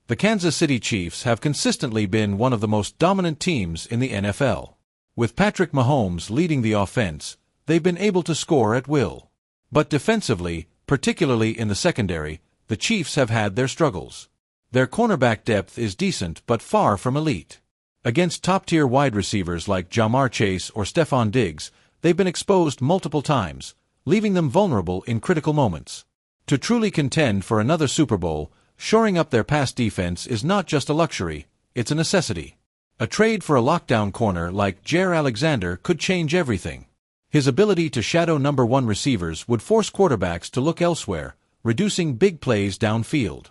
The Kansas City Chiefs have consistently been one of the most dominant teams in the NFL. With Patrick Mahomes leading the offense, they've been able to score at will. But defensively, particularly in the secondary, the Chiefs have had their struggles. Their cornerback depth is decent but far from elite. Against top-tier wide receivers like Ja'Marr Chase or Stephon Diggs, they've been exposed multiple times, leaving them vulnerable in critical moments. To truly contend for another Super Bowl, shoring up their pass defense is not just a luxury, it's a necessity. A trade for a lockdown corner like Jaire Alexander could change everything. His ability to shadow number one receivers would force quarterbacks to look elsewhere, reducing big plays downfield.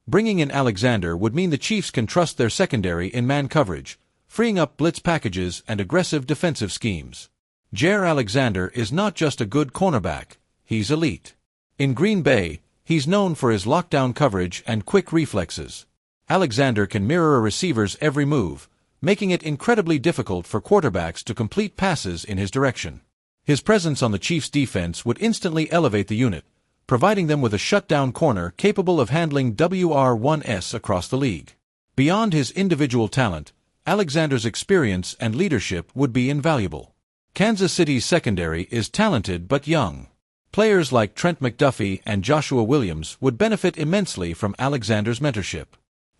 Bringing in Alexander would mean the Chiefs can trust their secondary in man coverage, freeing up blitz packages and aggressive defensive schemes. Jaire Alexander is not just a good cornerback, he's elite. In Green Bay, he's known for his lockdown coverage and quick reflexes. Alexander can mirror a receiver's every move, making it incredibly difficult for quarterbacks to complete passes in his direction. His presence on the Chiefs' defense would instantly elevate the unit, providing them with a shutdown corner capable of handling WR1s across the league. Beyond his individual talent, Alexander's experience and leadership would be invaluable. Kansas City's secondary is talented but young. Players like Trent McDuffie and Joshua Williams would benefit immensely from Alexander's mentorship.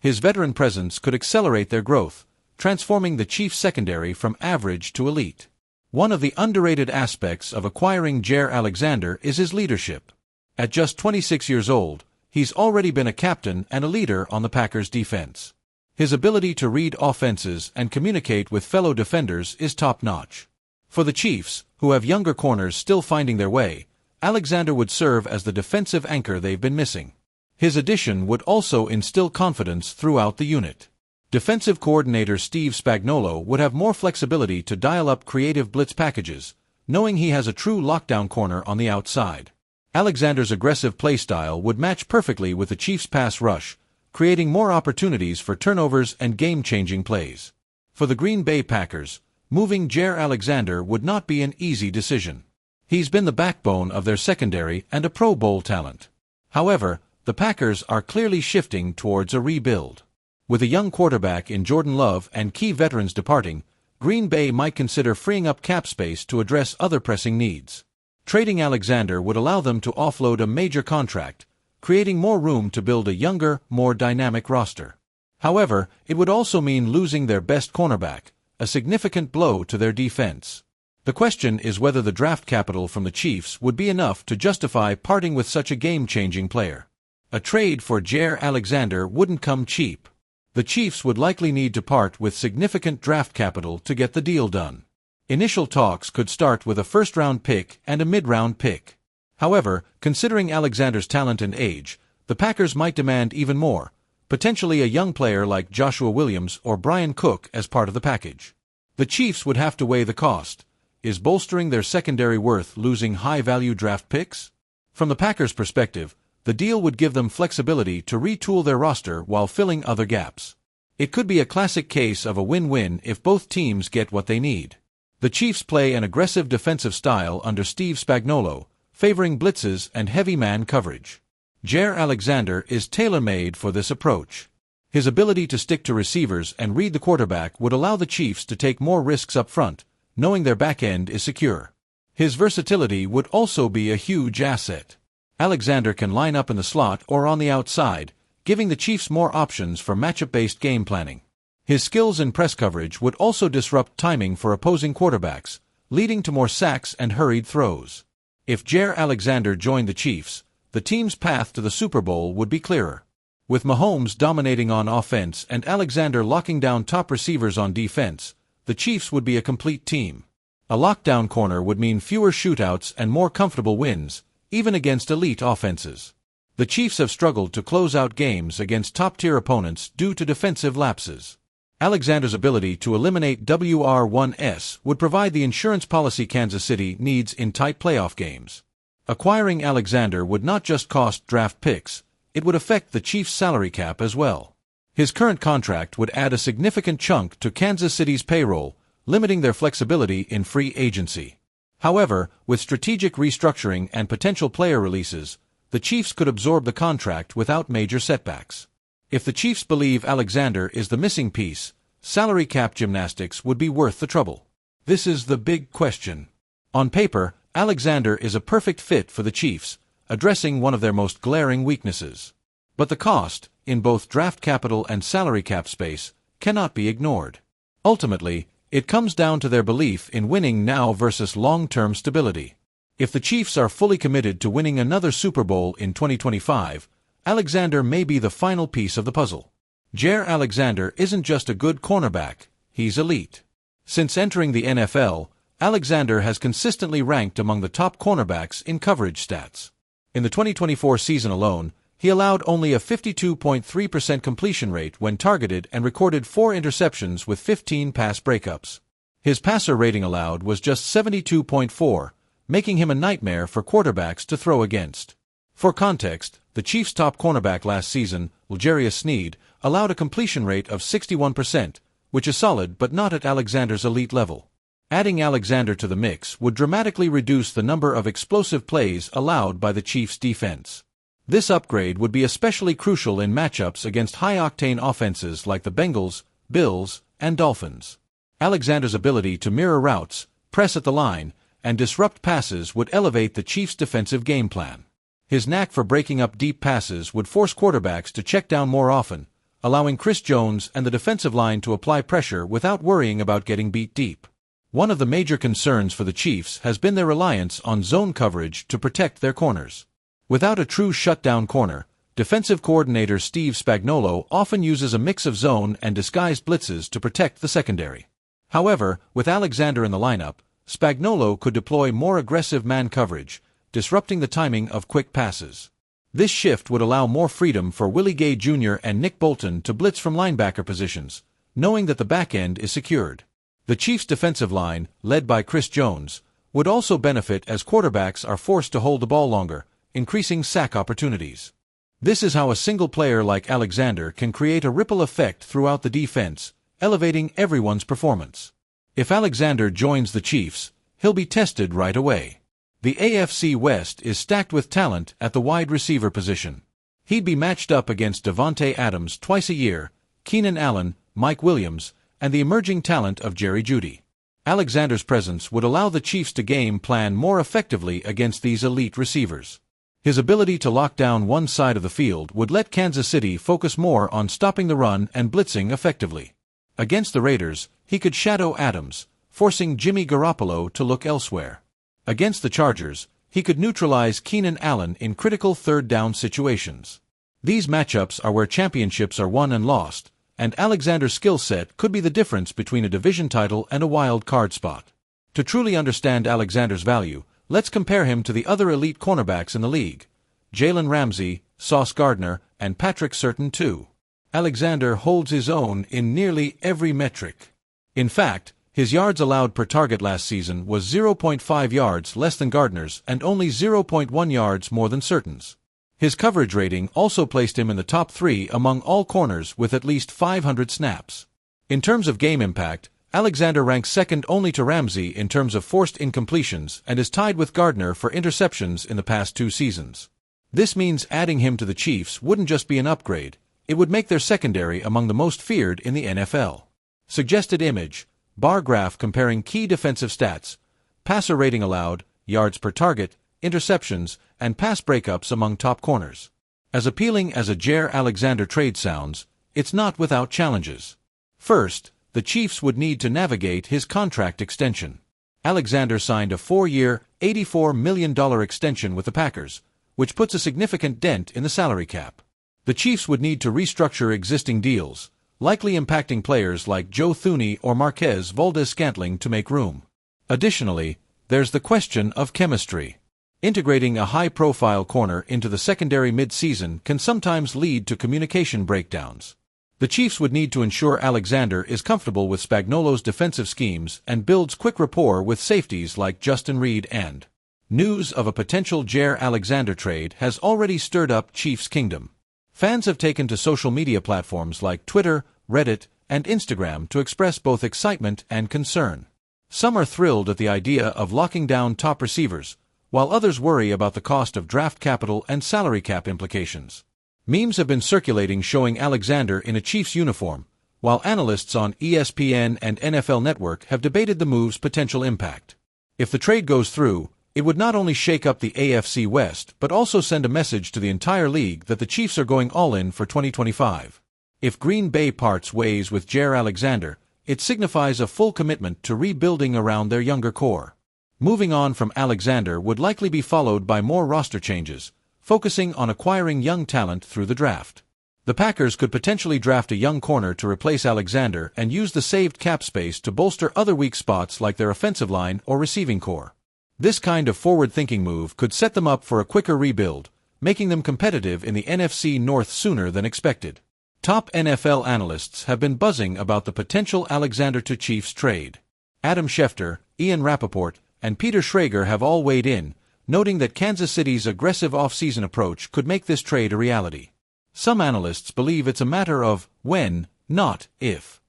His veteran presence could accelerate their growth, transforming the Chiefs' secondary from average to elite. One of the underrated aspects of acquiring Jaire Alexander is his leadership. At just 26 years old, he's already been a captain and a leader on the Packers' defense. His ability to read offenses and communicate with fellow defenders is top-notch. For the Chiefs, who have younger corners still finding their way, Alexander would serve as the defensive anchor they've been missing. His addition would also instill confidence throughout the unit. Defensive coordinator Steve Spagnuolo would have more flexibility to dial up creative blitz packages, knowing he has a true lockdown corner on the outside. Alexander's aggressive play style would match perfectly with the Chiefs' pass rush, creating more opportunities for turnovers and game-changing plays. For the Green Bay Packers, moving Jaire Alexander would not be an easy decision. He's been the backbone of their secondary and a Pro Bowl talent. However, the Packers are clearly shifting towards a rebuild. With a young quarterback in Jordan Love and key veterans departing, Green Bay might consider freeing up cap space to address other pressing needs. Trading Alexander would allow them to offload a major contract, creating more room to build a younger, more dynamic roster. However, it would also mean losing their best cornerback, a significant blow to their defense. The question is whether the draft capital from the Chiefs would be enough to justify parting with such a game-changing player. A trade for Jaire Alexander wouldn't come cheap. The Chiefs would likely need to part with significant draft capital to get the deal done. Initial talks could start with a first-round pick and a mid-round pick. However, considering Alexander's talent and age, the Packers might demand even more, potentially a young player like Joshua Williams or Brian Cook as part of the package. The Chiefs would have to weigh the cost. Is bolstering their secondary worth losing high-value draft picks? From the Packers' perspective, the deal would give them flexibility to retool their roster while filling other gaps. It could be a classic case of a win-win if both teams get what they need. The Chiefs play an aggressive defensive style under Steve Spagnuolo, favoring blitzes and heavy man coverage. Jaire Alexander is tailor-made for this approach. His ability to stick to receivers and read the quarterback would allow the Chiefs to take more risks up front, knowing their back end is secure. His versatility would also be a huge asset. Alexander can line up in the slot or on the outside, giving the Chiefs more options for matchup-based game planning. His skills in press coverage would also disrupt timing for opposing quarterbacks, leading to more sacks and hurried throws. If Jaire Alexander joined the Chiefs, the team's path to the Super Bowl would be clearer. With Mahomes dominating on offense and Alexander locking down top receivers on defense, the Chiefs would be a complete team. A lockdown corner would mean fewer shootouts and more comfortable wins, even against elite offenses. The Chiefs have struggled to close out games against top-tier opponents due to defensive lapses. Alexander's ability to eliminate WR1s would provide the insurance policy Kansas City needs in tight playoff games. Acquiring Alexander would not just cost draft picks, it would affect the Chiefs' salary cap as well. His current contract would add a significant chunk to Kansas City's payroll, limiting their flexibility in free agency. However, with strategic restructuring and potential player releases, the Chiefs could absorb the contract without major setbacks. If the Chiefs believe Alexander is the missing piece, salary cap gymnastics would be worth the trouble. This is the big question. On paper, Alexander is a perfect fit for the Chiefs, addressing one of their most glaring weaknesses. But the cost, in both draft capital and salary cap space, cannot be ignored. Ultimately, it comes down to their belief in winning now versus long-term stability. If the Chiefs are fully committed to winning another Super Bowl in 2025, Alexander may be the final piece of the puzzle. Jaire Alexander isn't just a good cornerback, he's elite. Since entering the NFL, Alexander has consistently ranked among the top cornerbacks in coverage stats. In the 2024 season alone, he allowed only a 52.3% completion rate when targeted and recorded 4 interceptions with 15 pass breakups. His passer rating allowed was just 72.4, making him a nightmare for quarterbacks to throw against. For context, the Chiefs' top cornerback last season, L'Jarius Sneed, allowed a completion rate of 61%, which is solid but not at Alexander's elite level. Adding Alexander to the mix would dramatically reduce the number of explosive plays allowed by the Chiefs' defense. This upgrade would be especially crucial in matchups against high-octane offenses like the Bengals, Bills, and Dolphins. Alexander's ability to mirror routes, press at the line, and disrupt passes would elevate the Chiefs' defensive game plan. His knack for breaking up deep passes would force quarterbacks to check down more often, allowing Chris Jones and the defensive line to apply pressure without worrying about getting beat deep. One of the major concerns for the Chiefs has been their reliance on zone coverage to protect their corners. Without a true shutdown corner, defensive coordinator Steve Spagnuolo often uses a mix of zone and disguised blitzes to protect the secondary. However, with Alexander in the lineup, Spagnuolo could deploy more aggressive man coverage, disrupting the timing of quick passes. This shift would allow more freedom for Willie Gay Jr. and Nick Bolton to blitz from linebacker positions, knowing that the back end is secured. The Chiefs' defensive line, led by Chris Jones, would also benefit as quarterbacks are forced to hold the ball longer, increasing sack opportunities. This is how a single player like Alexander can create a ripple effect throughout the defense, elevating everyone's performance. If Alexander joins the Chiefs, he'll be tested right away. The AFC West is stacked with talent at the wide receiver position. He'd be matched up against Davante Adams twice a year, Keenan Allen, Mike Williams, and the emerging talent of Jerry Jeudy. Alexander's presence would allow the Chiefs to game plan more effectively against these elite receivers. His ability to lock down one side of the field would let Kansas City focus more on stopping the run and blitzing effectively. Against the Raiders, he could shadow Adams, forcing Jimmy Garoppolo to look elsewhere. Against the Chargers, he could neutralize Keenan Allen in critical third-down situations. These matchups are where championships are won and lost, and Alexander's skill set could be the difference between a division title and a wild card spot. To truly understand Alexander's value, let's compare him to the other elite cornerbacks in the league, Jalen Ramsey, Sauce Gardner, and Patrick Surtain too. Alexander holds his own in nearly every metric. In fact, his yards allowed per target last season was 0.5 yards less than Gardner's and only 0.1 yards more than Surtain's. His coverage rating also placed him in the top 3 among all corners with at least 500 snaps. In terms of game impact, Alexander ranks second only to Ramsey in terms of forced incompletions and is tied with Gardner for interceptions in the past 2 seasons. This means adding him to the Chiefs wouldn't just be an upgrade, it would make their secondary among the most feared in the NFL. Suggested image, bar graph comparing key defensive stats, passer rating allowed, yards per target, interceptions, and pass breakups among top corners. As appealing as a Jaire Alexander trade sounds, it's not without challenges. First, the Chiefs would need to navigate his contract extension. Alexander signed a 4-year, $84 million extension with the Packers, which puts a significant dent in the salary cap. The Chiefs would need to restructure existing deals, likely impacting players like Joe Thuney or Marquez Valdes-Scantling to make room. Additionally, there's the question of chemistry. Integrating a high-profile corner into the secondary mid-season can sometimes lead to communication breakdowns. The Chiefs would need to ensure Alexander is comfortable with Spagnuolo's defensive schemes and builds quick rapport with safeties like Justin Reid and. News of a potential Jaire Alexander trade has already stirred up Chiefs Kingdom. Fans have taken to social media platforms like Twitter, Reddit, and Instagram to express both excitement and concern. Some are thrilled at the idea of locking down top receivers, while others worry about the cost of draft capital and salary cap implications. Memes have been circulating showing Alexander in a Chiefs uniform, while analysts on ESPN and NFL Network have debated the move's potential impact. If the trade goes through, it would not only shake up the AFC West but also send a message to the entire league that the Chiefs are going all in for 2025. If Green Bay parts ways with Jaire Alexander, it signifies a full commitment to rebuilding around their younger core. Moving on from Alexander would likely be followed by more roster changes, focusing on acquiring young talent through the draft. The Packers could potentially draft a young corner to replace Alexander and use the saved cap space to bolster other weak spots like their offensive line or receiving core. This kind of forward-thinking move could set them up for a quicker rebuild, making them competitive in the NFC North sooner than expected. Top NFL analysts have been buzzing about the potential Alexander to Chiefs trade. Adam Schefter, Ian Rappaport, and Peter Schrager have all weighed in, noting that Kansas City's aggressive off-season approach could make this trade a reality. Some analysts believe it's a matter of when, not if.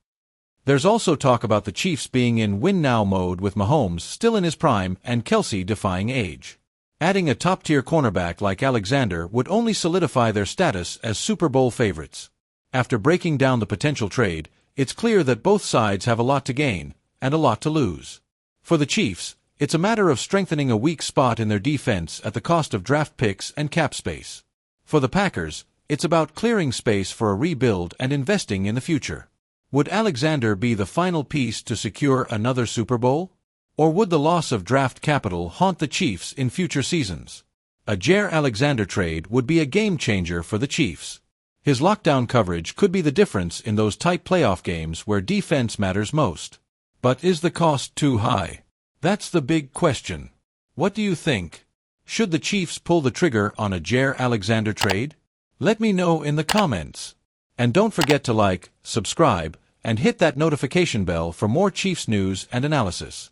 There's also talk about the Chiefs being in win-now mode with Mahomes still in his prime and Kelce defying age. Adding a top-tier cornerback like Alexander would only solidify their status as Super Bowl favorites. After breaking down the potential trade, it's clear that both sides have a lot to gain and a lot to lose. For the Chiefs, it's a matter of strengthening a weak spot in their defense at the cost of draft picks and cap space. For the Packers, it's about clearing space for a rebuild and investing in the future. Would Alexander be the final piece to secure another Super Bowl? Or would the loss of draft capital haunt the Chiefs in future seasons? A Jaire Alexander trade would be a game-changer for the Chiefs. His lockdown coverage could be the difference in those tight playoff games where defense matters most. But is the cost too high? That's the big question. What do you think? Should the Chiefs pull the trigger on a Jaire Alexander trade? Let me know in the comments. And don't forget to like, subscribe, and hit that notification bell for more Chiefs news and analysis.